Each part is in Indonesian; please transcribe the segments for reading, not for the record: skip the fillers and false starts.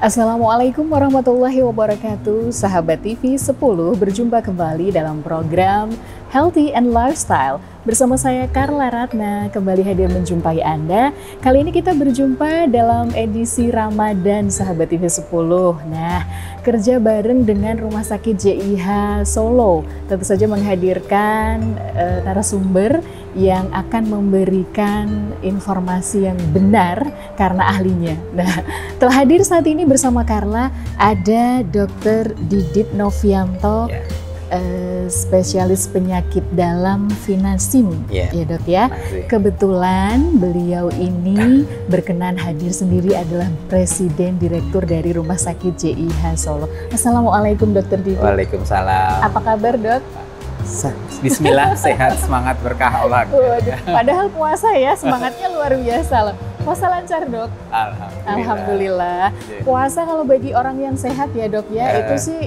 Assalamualaikum warahmatullahi wabarakatuh. Sahabat TV 10 berjumpa kembali dalam program Healthy and Lifestyle. Bersama saya Carla Ratna kembali hadir menjumpai Anda. Kali ini kita berjumpa dalam edisi Ramadan Sahabat TV 10. Nah, kerja bareng dengan Rumah Sakit JIH Solo. Tentu saja menghadirkan narasumber yang akan memberikan informasi yang benar karena ahlinya. Nah, telah hadir saat ini bersama Carla ada Dr. Didit Novianto, spesialis penyakit dalam Finasim, ya Dok ya. Kebetulan beliau ini berkenan hadir sendiri adalah Presiden Direktur dari Rumah Sakit JIH Solo. Assalamualaikum Dr. Didit. Waalaikumsalam. Apa kabar Dok? Bismillah, sehat, semangat, berkah Allah. Padahal puasa ya, semangatnya luar biasa loh. Puasa lancar Dok? Alhamdulillah. Puasa kalau bagi orang yang sehat ya Dok ya, itu sih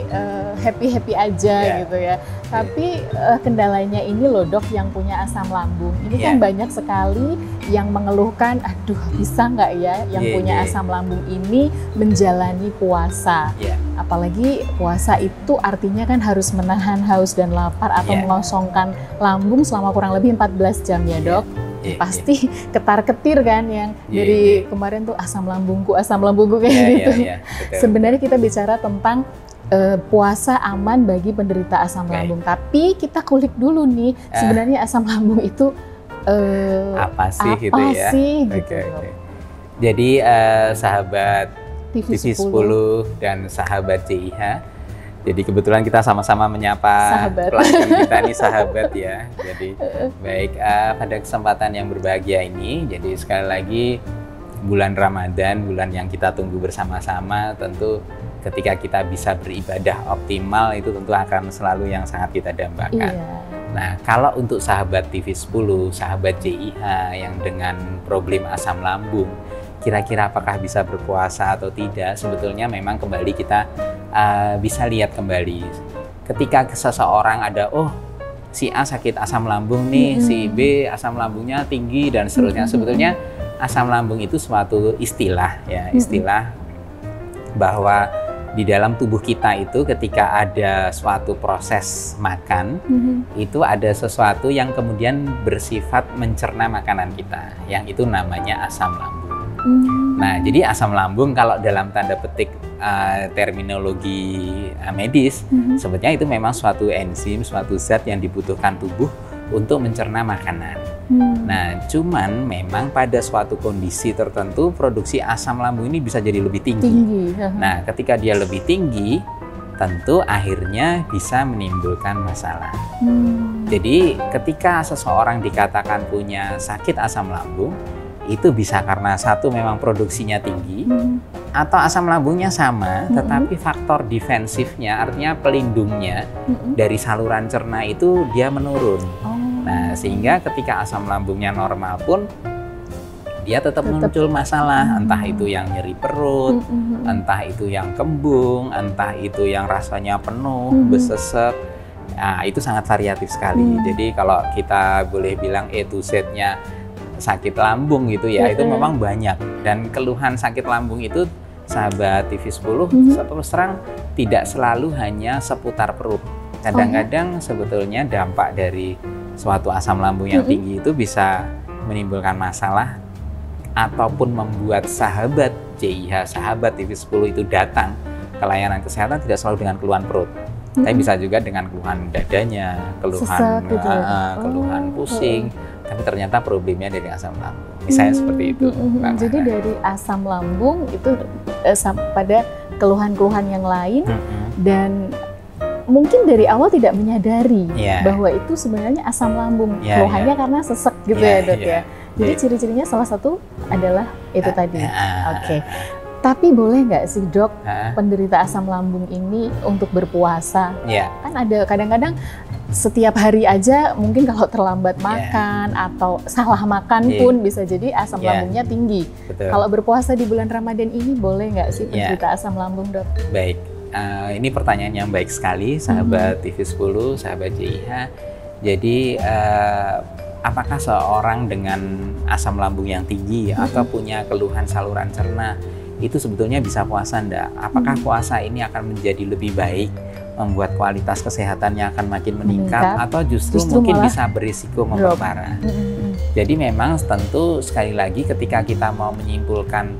happy-happy aja gitu ya. Tapi kendalanya ini loh Dok yang punya asam lambung. Ini kan banyak sekali yang mengeluhkan, aduh bisa nggak ya yang punya asam lambung ini menjalani puasa. Apalagi puasa itu artinya kan harus menahan haus dan lapar atau mengosongkan lambung selama kurang lebih 14 jam ya Dok. Pasti ketar-ketir kan yang dari kemarin tuh asam lambungku kayak gitu. Sebenarnya kita bicara tentang puasa aman bagi penderita asam lambung. Tapi kita kulik dulu nih, sebenarnya asam lambung itu apa sih gitu ya? Jadi sahabat TV 10 dan sahabat JIH. Jadi kebetulan kita sama-sama menyapa pelanggan kita nih sahabat ya. Jadi baik pada kesempatan yang berbahagia ini, jadi sekali lagi bulan Ramadan, bulan yang kita tunggu bersama-sama, tentu ketika kita bisa beribadah optimal itu tentu akan selalu yang sangat kita dambakan. Nah, kalau untuk sahabat TV 10, sahabat JIH yang dengan problem asam lambung, kira-kira apakah bisa berpuasa atau tidak, sebetulnya memang kembali kita bisa lihat kembali. Ketika seseorang ada, oh si A sakit asam lambung nih, si B asam lambungnya tinggi dan seterusnya. Sebetulnya asam lambung itu suatu istilah ya, istilah bahwa di dalam tubuh kita itu ketika ada suatu proses makan, itu ada sesuatu yang kemudian bersifat mencerna makanan kita, yang itu namanya asam lambung. Nah, jadi asam lambung kalau dalam tanda petik terminologi medis, sebetulnya itu memang suatu enzim, suatu zat yang dibutuhkan tubuh untuk mencerna makanan. Nah, cuman memang pada suatu kondisi tertentu produksi asam lambung ini bisa jadi lebih tinggi. Nah, ketika dia lebih tinggi, tentu akhirnya bisa menimbulkan masalah. Jadi ketika seseorang dikatakan punya sakit asam lambung, itu bisa karena satu memang produksinya tinggi, atau asam lambungnya sama, tetapi faktor defensifnya, artinya pelindungnya dari saluran cerna itu dia menurun. Nah, sehingga ketika asam lambungnya normal pun dia tetap muncul masalah, entah itu yang nyeri perut, entah itu yang kembung, entah itu yang rasanya penuh, besesek. Nah, itu sangat variatif sekali. Jadi kalau kita boleh bilang A to Z-nya sakit lambung gitu ya, itu memang banyak. Dan keluhan sakit lambung itu sahabat TV 10 terus terang tidak selalu hanya seputar perut. Kadang-kadang sebetulnya dampak dari suatu asam lambung yang tinggi itu bisa menimbulkan masalah ataupun membuat sahabat JIH, sahabat TV 10 itu datang ke layanan kesehatan tidak selalu dengan keluhan perut. Tapi bisa juga dengan keluhan dadanya, keluhan keluhan pusing, tapi ternyata problemnya dari asam lambung. Misalnya seperti itu. Jadi dari asam lambung itu pada keluhan-keluhan yang lain dan mungkin dari awal tidak menyadari bahwa itu sebenarnya asam lambung. Keluhannya karena sesek gitu ya Dok ya. Jadi ciri-cirinya salah satu adalah itu tadi. Tapi boleh nggak sih Dok penderita asam lambung ini untuk berpuasa? Kan ada kadang-kadang setiap hari aja mungkin kalau terlambat makan atau salah makan pun bisa jadi asam lambungnya tinggi. Kalau berpuasa di bulan Ramadan ini boleh nggak sih penderita asam lambung Dok? Baik, ini pertanyaan yang baik sekali sahabat TV 10, sahabat JIH. Jadi apakah seorang dengan asam lambung yang tinggi atau punya keluhan saluran cerna itu sebetulnya bisa puasa enggak? Apakah puasa ini akan menjadi lebih baik, membuat kualitas kesehatannya akan makin meningkat atau justru mungkin bisa berisiko memperparah. Jadi memang tentu sekali lagi ketika kita mau menyimpulkan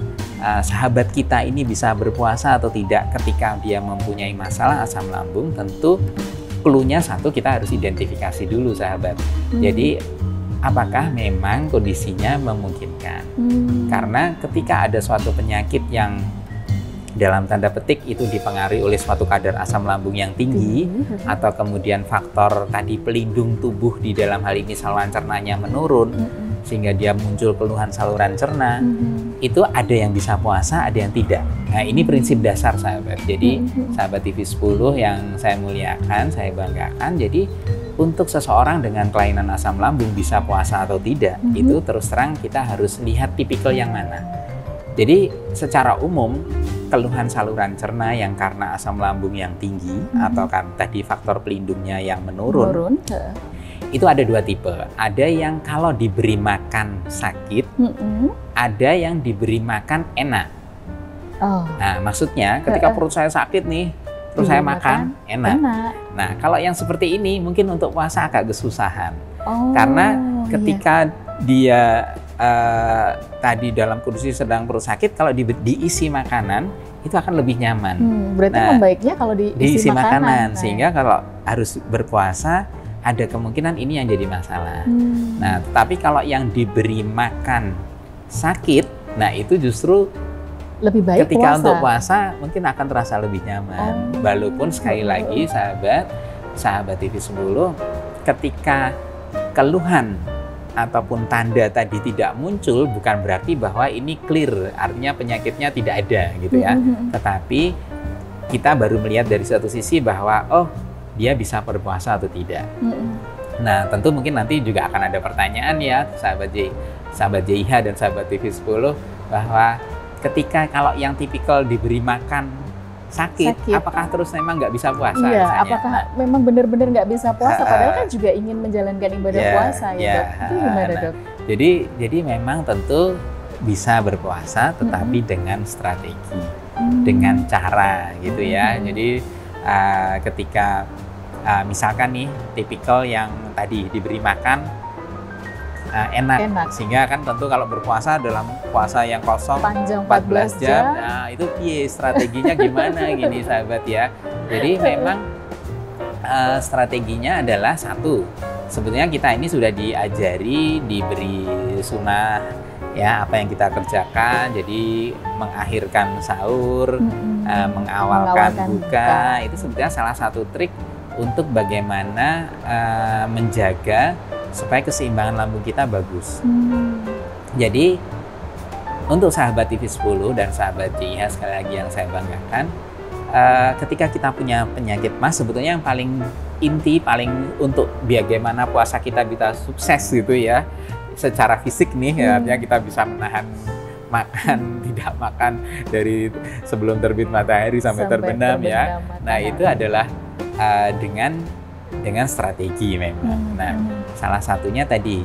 sahabat kita ini bisa berpuasa atau tidak ketika dia mempunyai masalah asam lambung, tentu clue-nya satu, kita harus identifikasi dulu sahabat. Jadi apakah memang kondisinya memungkinkan? Karena ketika ada suatu penyakit yang dalam tanda petik itu dipengaruhi oleh suatu kadar asam lambung yang tinggi, atau kemudian faktor tadi pelindung tubuh di dalam hal ini saluran cernanya menurun, sehingga dia muncul keluhan saluran cerna, itu ada yang bisa puasa, ada yang tidak. Nah ini prinsip dasar sahabat. Jadi sahabat TV 10 yang saya muliakan, saya banggakan, jadi untuk seseorang dengan kelainan asam lambung bisa puasa atau tidak, itu terus terang kita harus lihat tipikal yang mana. Jadi secara umum keluhan saluran cerna yang karena asam lambung yang tinggi atau kan tadi faktor pelindungnya yang menurun. Itu ada dua tipe. Ada yang kalau diberi makan sakit, ada yang diberi makan enak. Nah maksudnya ketika perut saya sakit nih, terus saya makan enak. Nah kalau yang seperti ini mungkin untuk puasa agak kesusahan. Karena ketika dia tadi dalam kondisi sedang perut sakit, kalau diisi makanan itu akan lebih nyaman. Berarti membaiknya kalau diisi makanan. Sehingga kalau harus berpuasa ada kemungkinan ini yang jadi masalah. Nah, tetapi kalau yang diberi makan sakit, nah itu justru lebih baik ketika puasa. Untuk puasa mungkin akan terasa lebih nyaman. Walaupun sekali lagi sahabat TV 10, ketika keluhan ataupun tanda tadi tidak muncul bukan berarti bahwa ini clear, artinya penyakitnya tidak ada gitu ya. Tetapi kita baru melihat dari satu sisi bahwa oh dia bisa berpuasa atau tidak. Nah tentu mungkin nanti juga akan ada pertanyaan ya sahabat JIH dan sahabat TV 10 bahwa ketika kalau yang tipikal diberi makan sakit, apakah terus memang nggak bisa puasa? Iya, apakah memang benar-benar nggak bisa puasa? Padahal kan juga ingin menjalankan ibadah puasa ya dok. Itu gimana dok? Jadi memang tentu bisa berpuasa, tetapi dengan strategi, dengan cara gitu ya. Jadi ketika misalkan nih tipikal yang tadi diberi makan enak, sehingga kan tentu kalau berpuasa dalam puasa yang kosong panjang 14 jam, nah itu strateginya gimana gini sahabat ya. Jadi memang strateginya adalah satu, sebetulnya kita ini sudah diajari, diberi sunnah ya apa yang kita kerjakan, jadi mengakhirkan sahur, mengawalkan buka, itu sebetulnya salah satu trik untuk bagaimana menjaga supaya keseimbangan lambung kita bagus. Jadi untuk sahabat TV 10 dan sahabat JIH sekali lagi yang saya banggakan, ketika kita punya penyakit mas, sebetulnya yang paling inti, paling untuk bagaimana puasa kita bisa sukses gitu ya, secara fisik nih, artinya kita bisa menahan makan, tidak makan dari sebelum terbit matahari sampai terbenam ya. Nah itu adalah dengan strategi memang. Nah, salah satunya tadi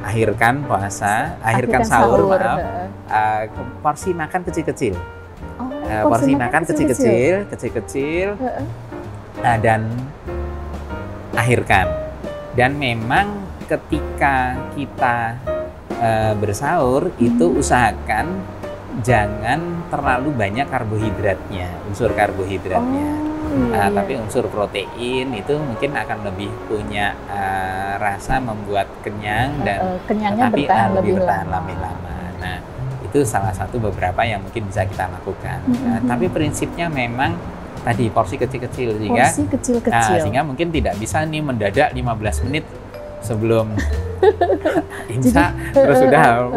akhirkan puasa, akhirkan sahur, porsi makan kecil-kecil. Porsi makan kecil-kecil, dan akhirkan. Dan memang ketika kita bersahur itu usahakan jangan terlalu banyak karbohidratnya, unsur karbohidratnya. Tapi unsur protein itu mungkin akan lebih punya rasa membuat kenyang dan kenyangnya lebih bertahan lebih lama. Nah itu salah satu beberapa yang mungkin bisa kita lakukan. Tapi prinsipnya memang tadi porsi kecil-kecil sehingga mungkin tidak bisa nih mendadak 15 menit sebelum imsak terus sudah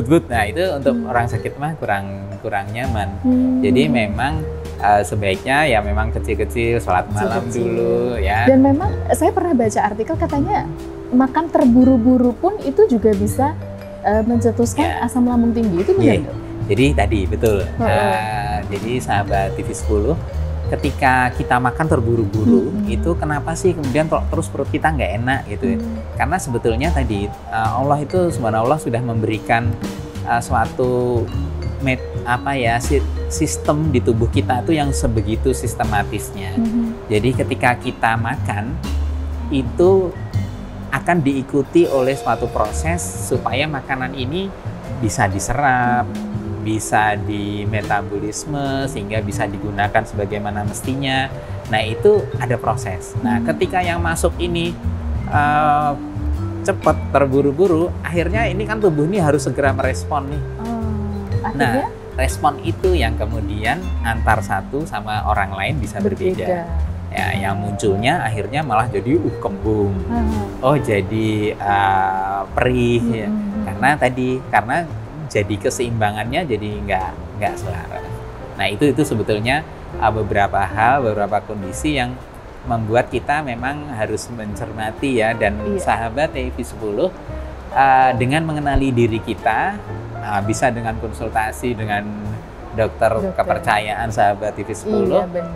but. Nah itu untuk orang sakit mah kurang nyaman. Jadi memang sebaiknya ya memang kecil-kecil, sholat malam dulu ya. Dan memang saya pernah baca artikel katanya makan terburu-buru pun itu juga bisa mencetuskan asam lambung tinggi, itu benar? Jadi tadi betul. Jadi sahabat TV 10, ketika kita makan terburu-buru itu kenapa sih kemudian terus perut kita nggak enak gitu ya? Karena sebetulnya tadi Allah itu subhanallah sudah memberikan suatu sistem di tubuh kita itu yang sebegitu sistematisnya. Jadi ketika kita makan itu akan diikuti oleh suatu proses supaya makanan ini bisa diserap, bisa dimetabolisme sehingga bisa digunakan sebagaimana mestinya. Nah itu ada proses. Nah ketika yang masuk ini cepat, terburu-buru, akhirnya ini kan tubuh ini harus segera merespon nih. Nah respon itu yang kemudian antar satu sama orang lain bisa berbeda. Ya, yang munculnya akhirnya malah jadi kembung, jadi perih, ya. Karena jadi keseimbangannya jadi nggak selaras. Nah itu sebetulnya beberapa kondisi yang membuat kita memang harus mencermati ya, dan sahabat TV10 dengan mengenali diri kita bisa dengan konsultasi dengan dokter kepercayaan sahabat TV10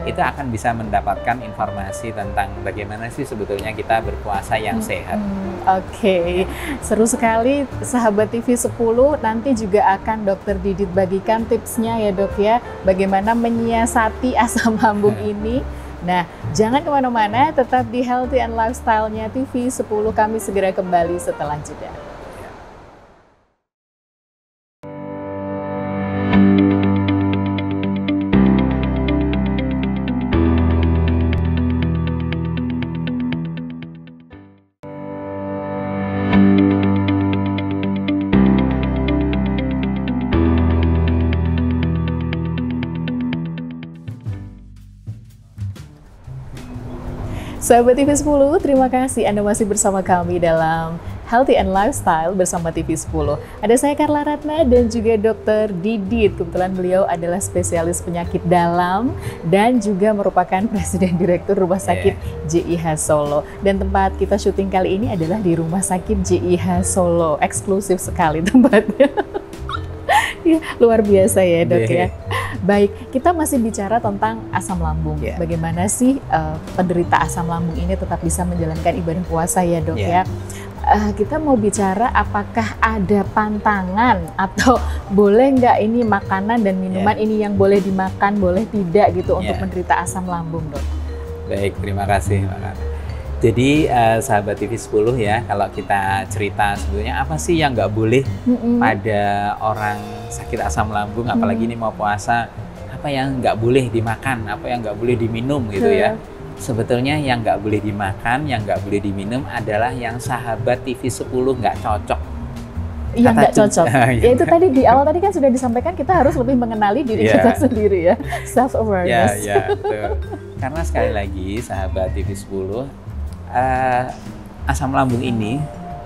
itu akan bisa mendapatkan informasi tentang bagaimana sih sebetulnya kita berpuasa yang sehat. Oke, seru sekali sahabat TV10. Nanti juga akan Dokter Didit bagikan tipsnya ya dok ya, bagaimana menyiasati asam lambung ini. Nah, jangan kemana-mana, tetap di Healthy and Lifestyle-nya TV10. Kami segera kembali setelah jeda. Sahabat TV10, terima kasih Anda masih bersama kami dalam Healthy and Lifestyle bersama TV10. Ada saya Carla Ratna dan juga Dr. Didit. Kebetulan beliau adalah spesialis penyakit dalam dan juga merupakan Presiden Direktur Rumah Sakit JIH Solo. Dan tempat kita syuting kali ini adalah di Rumah Sakit JIH Solo. Eksklusif sekali tempatnya. Ya, luar biasa ya dok ya. Baik, kita masih bicara tentang asam lambung. Bagaimana sih penderita asam lambung ini tetap bisa menjalankan ibadah puasa ya dok ya. Kita mau bicara apakah ada pantangan atau boleh nggak ini makanan dan minuman ini yang boleh dimakan, boleh tidak gitu untuk menderita asam lambung dok. Baik, terima kasih Mbak. Jadi sahabat TV10 ya, kalau kita cerita sebetulnya apa sih yang nggak boleh pada orang sakit asam lambung, apalagi ini mau puasa, apa yang nggak boleh dimakan, apa yang nggak boleh diminum gitu ya. Sebetulnya yang nggak boleh dimakan, yang nggak boleh diminum adalah yang sahabat TV10 nggak cocok. Yang nggak cocok. Ya itu tadi di awal tadi kan sudah disampaikan kita harus lebih mengenali diri kita sendiri ya, self awareness. Betul. Karena sekali lagi sahabat TV10, asam lambung ini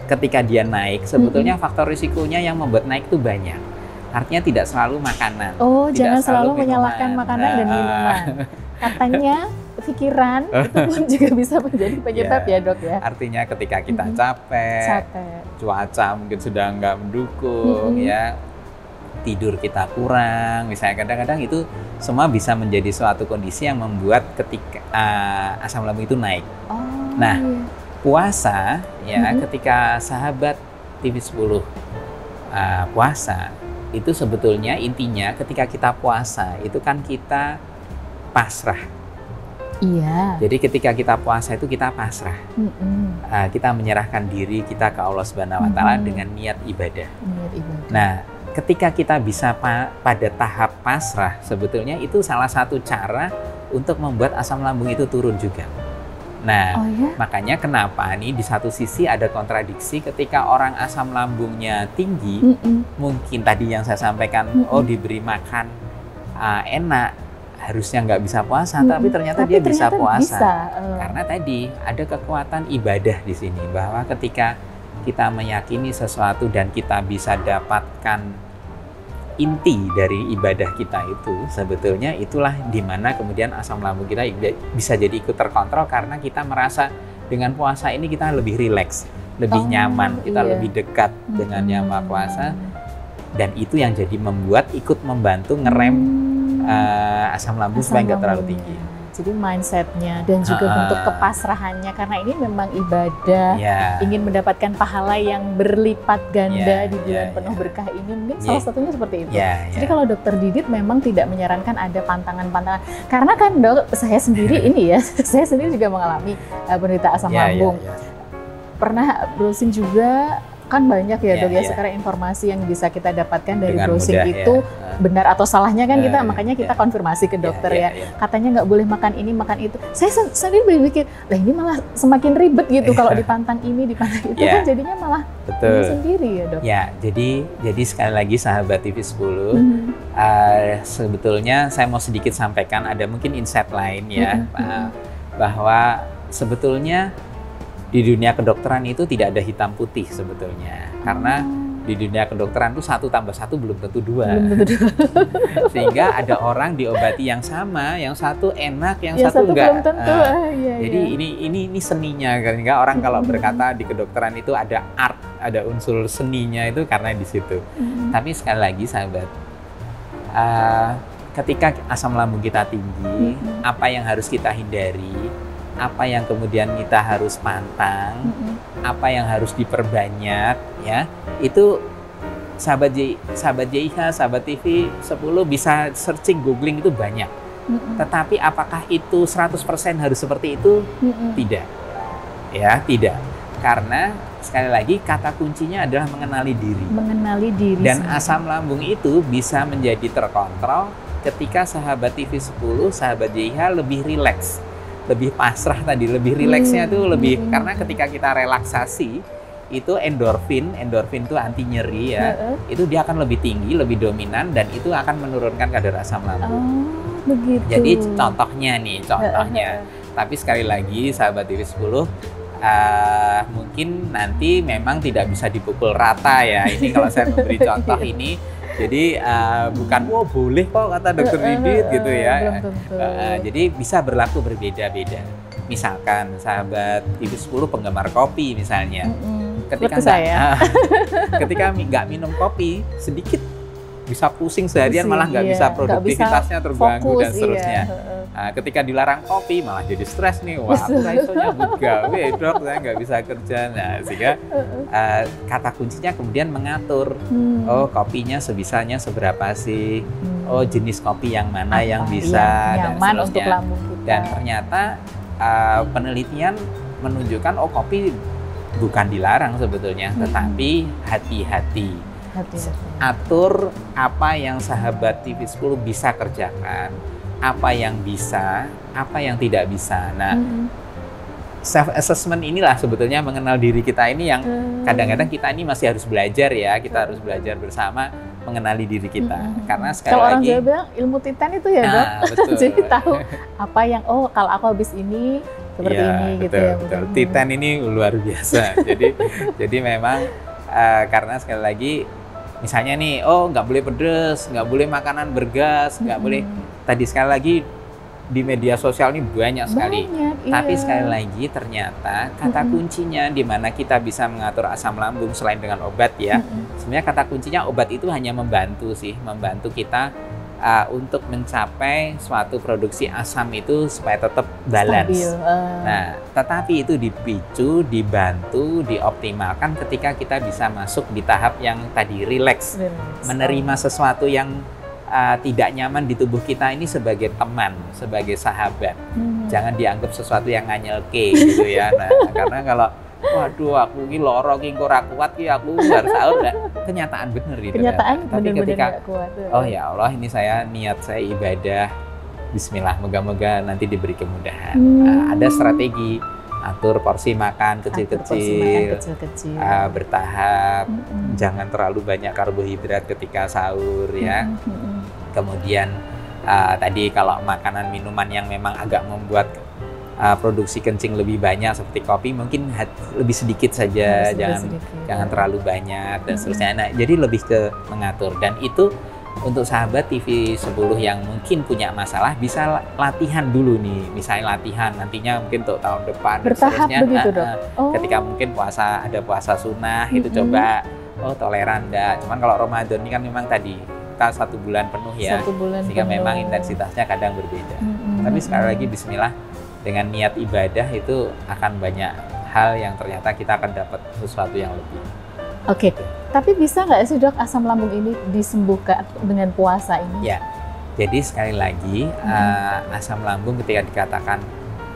ketika dia naik sebetulnya faktor risikonya yang membuat naik itu banyak. Artinya tidak selalu makanan. Jangan selalu menyalahkan makanan dan minuman. Katanya pikiran itu pun juga bisa menjadi penyebab ya dok ya. Artinya ketika kita capek, cuaca mungkin sudah nggak mendukung ya, tidur kita kurang, misalnya kadang-kadang itu semua bisa menjadi suatu kondisi yang membuat ketika asam lambung itu naik. Nah, puasa ya ketika sahabat TV10 puasa itu sebetulnya intinya ketika kita puasa itu kan kita pasrah. Iya. Jadi ketika kita puasa itu kita pasrah. Kita menyerahkan diri kita ke Allah Subhanahu wa taala dengan niat ibadah. Nah, ketika kita bisa pada tahap pasrah, sebetulnya itu salah satu cara untuk membuat asam lambung itu turun juga. Nah, makanya kenapa nih di satu sisi ada kontradiksi ketika orang asam lambungnya tinggi, mungkin tadi yang saya sampaikan, diberi makan enak, harusnya nggak bisa puasa, tapi ternyata dia bisa puasa. Karena tadi ada kekuatan ibadah di sini, bahwa ketika kita meyakini sesuatu dan kita bisa dapatkan inti dari ibadah kita itu, sebetulnya itulah dimana kemudian asam lambung kita bisa jadi ikut terkontrol karena kita merasa dengan puasa ini kita lebih rileks, lebih nyaman, kita lebih dekat dengan yang Maha Kuasa, dan itu yang jadi membuat ikut membantu ngerem asam lambung supaya nggak terlalu tinggi. Jadi mindsetnya dan juga bentuk kepasrahannya, karena ini memang ibadah, ingin mendapatkan pahala yang berlipat ganda di bulan penuh berkah ini, mungkin salah satunya seperti itu. Jadi kalau Dokter Didit memang tidak menyarankan ada pantangan-pantangan, karena kan Dok, saya sendiri ini ya, saya sendiri juga mengalami penderita asam lambung. Pernah browsing juga, kan banyak ya Dok ya sekarang informasi yang bisa kita dapatkan dari dengan browsing mudah, itu benar atau salahnya kan kita, makanya kita konfirmasi ke dokter katanya nggak boleh makan ini, makan itu. Saya sendiri berpikir, lah ini malah semakin ribet gitu kalau dipantang ini, dipantang itu kan jadinya malah sendiri ya Dok. Ya, jadi sekali lagi sahabat TV10, sebetulnya saya mau sedikit sampaikan, ada mungkin insight lain ya, bahwa sebetulnya di dunia kedokteran itu tidak ada hitam putih sebetulnya, karena di dunia kedokteran itu 1 tambah 1 belum tentu 2. Sehingga ada orang diobati yang sama, yang satu enak, yang satu enggak. Belum tentu. Jadi ini seninya, karena orang kalau berkata di kedokteran itu ada art, ada unsur seninya itu karena di situ. Tapi sekali lagi sahabat, ketika asam lambung kita tinggi, apa yang harus kita hindari? Apa yang kemudian kita harus pantang, apa yang harus diperbanyak, ya itu sahabat JIH, sahabat TV 10 bisa searching, googling itu banyak. Tetapi apakah itu 100% harus seperti itu? Tidak, ya tidak. Karena sekali lagi kata kuncinya adalah mengenali diri. Mengenali diri. Dan asam lambung itu bisa menjadi terkontrol ketika sahabat TV 10, sahabat JIH lebih rileks. Lebih pasrah tadi, lebih rileksnya tuh lebih, karena ketika kita relaksasi itu endorfin itu anti nyeri ya, itu dia akan lebih tinggi, lebih dominan, dan itu akan menurunkan kadar asam lambung. Begitu. Jadi contohnya. Tapi sekali lagi sahabat TV10, mungkin nanti memang tidak bisa dipukul rata ya. Ini kalau saya memberi contoh ini. Jadi bukan, boleh kok kata Dokter Didit gitu ya. Jadi bisa berlaku berbeda-beda. Misalkan sahabat TV10 penggemar kopi misalnya. Ketika nggak minum kopi sedikit bisa pusing seharian, malah nggak bisa produktivitasnya terganggu dan seterusnya. Nah, ketika dilarang kopi malah jadi stres nih, wah aku isonya gawe dok, saya nggak bisa kerja. Nah, sehingga kata kuncinya kemudian mengatur, oh kopinya sebisanya seberapa sih, oh jenis kopi yang mana yang bisa dan seterusnya. Untuk lambung kita. Dan ternyata penelitian menunjukkan kopi bukan dilarang sebetulnya, tetapi hati-hati. Atur apa yang sahabat TV10 bisa kerjakan, apa yang bisa, apa yang tidak bisa. Nah, self-assessment inilah sebetulnya mengenal diri kita ini yang kadang-kadang kita ini masih harus belajar ya, kita harus belajar bersama mengenali diri kita. Karena sekali kalau lagi, orang Jawa bilang ilmu titan itu ya dok, jadi tahu apa yang, kalau aku habis ini seperti ini gitu ya. Betul. Titan ini luar biasa. jadi memang karena sekali lagi, misalnya nih, nggak boleh pedes, nggak boleh makanan bergas, nggak boleh. Tadi sekali lagi di media sosial ini banyak sekali. Tapi sekali lagi ternyata kata kuncinya di mana kita bisa mengatur asam lambung selain dengan obat ya. Sebenarnya kata kuncinya obat itu hanya membantu kita untuk mencapai suatu produksi asam itu supaya tetap balance. Nah, tetapi itu dipicu, dibantu, dioptimalkan ketika kita bisa masuk di tahap yang tadi relax, menerima sesuatu yang tidak nyaman di tubuh kita ini sebagai teman, sebagai sahabat. Jangan dianggap sesuatu yang nganyelke gitu ya. Nah, karena kalau waduh aku ini loro ki ora kuat ki aku harus sahur, kenyataan bener itu. Tapi ketika kuat, oh ya Allah, ini niat saya ibadah, bismillah, moga-moga nanti diberi kemudahan. Ada strategi, atur porsi makan kecil-kecil, bertahap, jangan terlalu banyak karbohidrat ketika sahur ya. Kemudian tadi kalau makanan minuman yang memang agak membuat produksi kencing lebih banyak seperti kopi, mungkin lebih sedikit saja, jangan terlalu banyak dan seterusnya. Nah, jadi lebih ke mengatur, dan itu untuk sahabat TV 10 yang mungkin punya masalah bisa latihan dulu nih, misalnya latihan nantinya mungkin untuk tahun depan dan seterusnya. Begitu, Dok? Ketika mungkin ada puasa sunnah itu coba toleran enggak. Cuman kalau Ramadan ini kan memang tadi kita 1 bulan penuh ya, sehingga memang intensitasnya kadang berbeda. Tapi sekali lagi Bismillah, dengan niat ibadah itu akan banyak hal yang ternyata kita akan dapat sesuatu yang lebih. Oke, tapi bisa nggak sih dok asam lambung ini disembuhkan dengan puasa ini? Ya, jadi sekali lagi asam lambung ketika dikatakan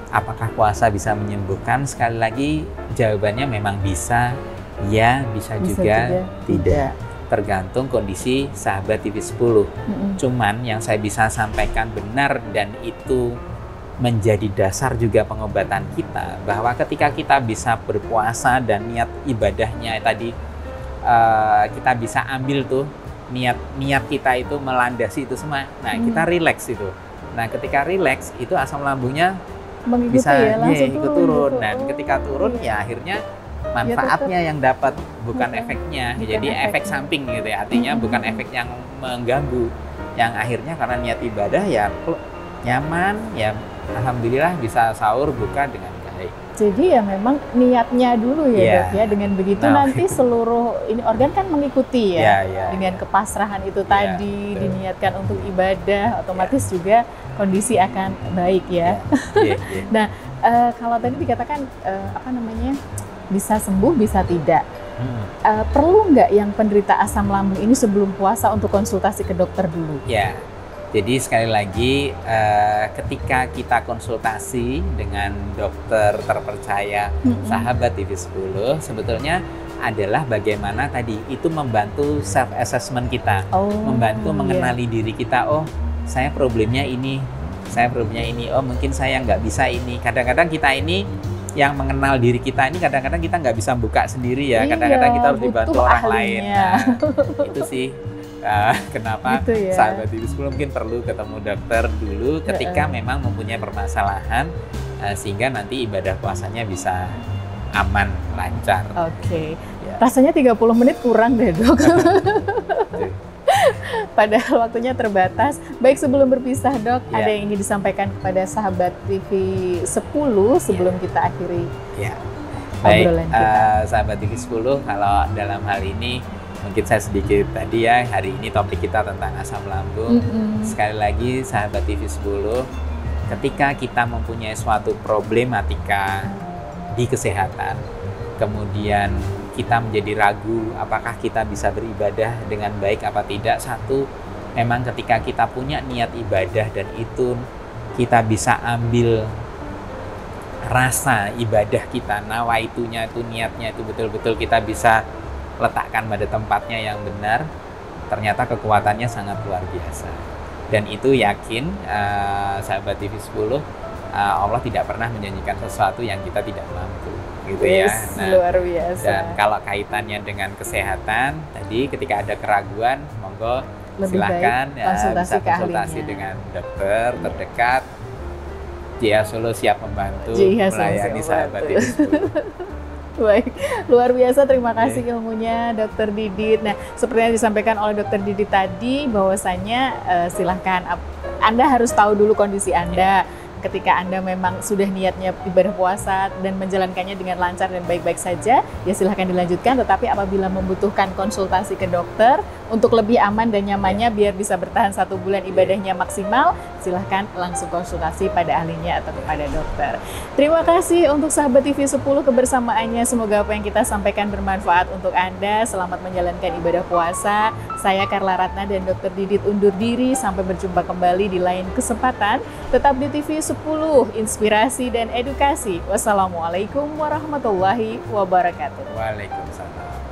apakah puasa bisa menyembuhkan, sekali lagi jawabannya memang bisa, ya bisa juga tidak. Tergantung kondisi sahabat TV10. Cuman yang saya bisa sampaikan benar dan itu menjadi dasar juga pengobatan kita, bahwa ketika kita bisa berpuasa dan niat ibadahnya tadi, kita bisa ambil tuh niat kita itu melandasi itu semua. Nah, kita rileks itu. Nah, ketika rileks itu asam lambungnya mengikuti bisa langsung ikut turun. Dan ketika turun ya akhirnya manfaatnya yang dapat, bukan efeknya. Jadi efek samping gitu ya. Artinya bukan efek yang mengganggu. Yang akhirnya karena niat ibadah ya nyaman, ya alhamdulillah bisa sahur buka dengan baik. Jadi ya memang niatnya dulu ya dok ya. Dengan begitu nanti seluruh ini organ kan mengikuti ya. Dengan kepasrahan itu tadi diniatkan untuk ibadah, otomatis juga kondisi akan baik ya. Nah kalau tadi dikatakan bisa sembuh bisa tidak. Perlu nggak yang penderita asam lambung ini sebelum puasa untuk konsultasi ke dokter dulu? Ya. Jadi sekali lagi ketika kita konsultasi dengan dokter terpercaya sahabat TV10, sebetulnya adalah bagaimana tadi itu membantu self assessment kita, membantu mengenali diri kita. Oh, saya problemnya ini, oh mungkin saya nggak bisa ini. Kadang-kadang kita ini yang mengenal diri kita ini kadang-kadang kita nggak bisa buka sendiri ya. Kadang-kadang kita harus dibantu orang lain. Nah, itu sih. Kenapa gitu sahabat TV10 mungkin perlu ketemu dokter dulu ketika memang mempunyai permasalahan, sehingga nanti ibadah puasanya bisa aman, lancar. Rasanya 30 menit kurang deh dok. Padahal waktunya terbatas. Baik, sebelum berpisah dok, ada yang ingin disampaikan kepada sahabat TV10 sebelum kita akhiri obrolan kita. Sahabat TV10, kalau dalam hal ini mungkin saya sedikit tadi ya, hari ini topik kita tentang asam lambung. Sekali lagi sahabat TV10, ketika kita mempunyai suatu problematika di kesehatan, kemudian kita menjadi ragu apakah kita bisa beribadah dengan baik apa tidak. Satu, memang ketika kita punya niat ibadah dan itu kita bisa ambil rasa ibadah kita, nawaitunya itu, niatnya itu betul-betul kita bisa letakkan pada tempatnya yang benar, ternyata kekuatannya sangat luar biasa. Dan itu yakin sahabat TV10, Allah tidak pernah menjanjikan sesuatu yang kita tidak mampu, gitu ya. Nah, luar biasa. Dan kalau kaitannya dengan kesehatan, tadi ketika ada keraguan, monggo silahkan bisa konsultasi dengan dokter terdekat. JIHA Solo siap membantu melayani sahabat TV10. Baik, luar biasa, terima kasih ilmunya Dr. Didit. Nah, seperti yang disampaikan oleh Dr. Didit tadi, bahwasanya silahkan Anda harus tahu dulu kondisi Anda. Ketika Anda memang sudah niatnya ibadah puasa dan menjalankannya dengan lancar dan baik-baik saja, ya silahkan dilanjutkan. Tetapi apabila membutuhkan konsultasi ke dokter untuk lebih aman dan nyamannya biar bisa bertahan 1 bulan ibadahnya maksimal, silahkan langsung konsultasi pada ahlinya atau kepada dokter. Terima kasih untuk sahabat TV10 kebersamaannya. Semoga apa yang kita sampaikan bermanfaat untuk Anda. Selamat menjalankan ibadah puasa. Saya Carla Ratna dan Dr. Didit undur diri. Sampai berjumpa kembali di lain kesempatan. Tetap di TV10, inspirasi dan edukasi. Wassalamualaikum warahmatullahi wabarakatuh. Waalaikumsalam.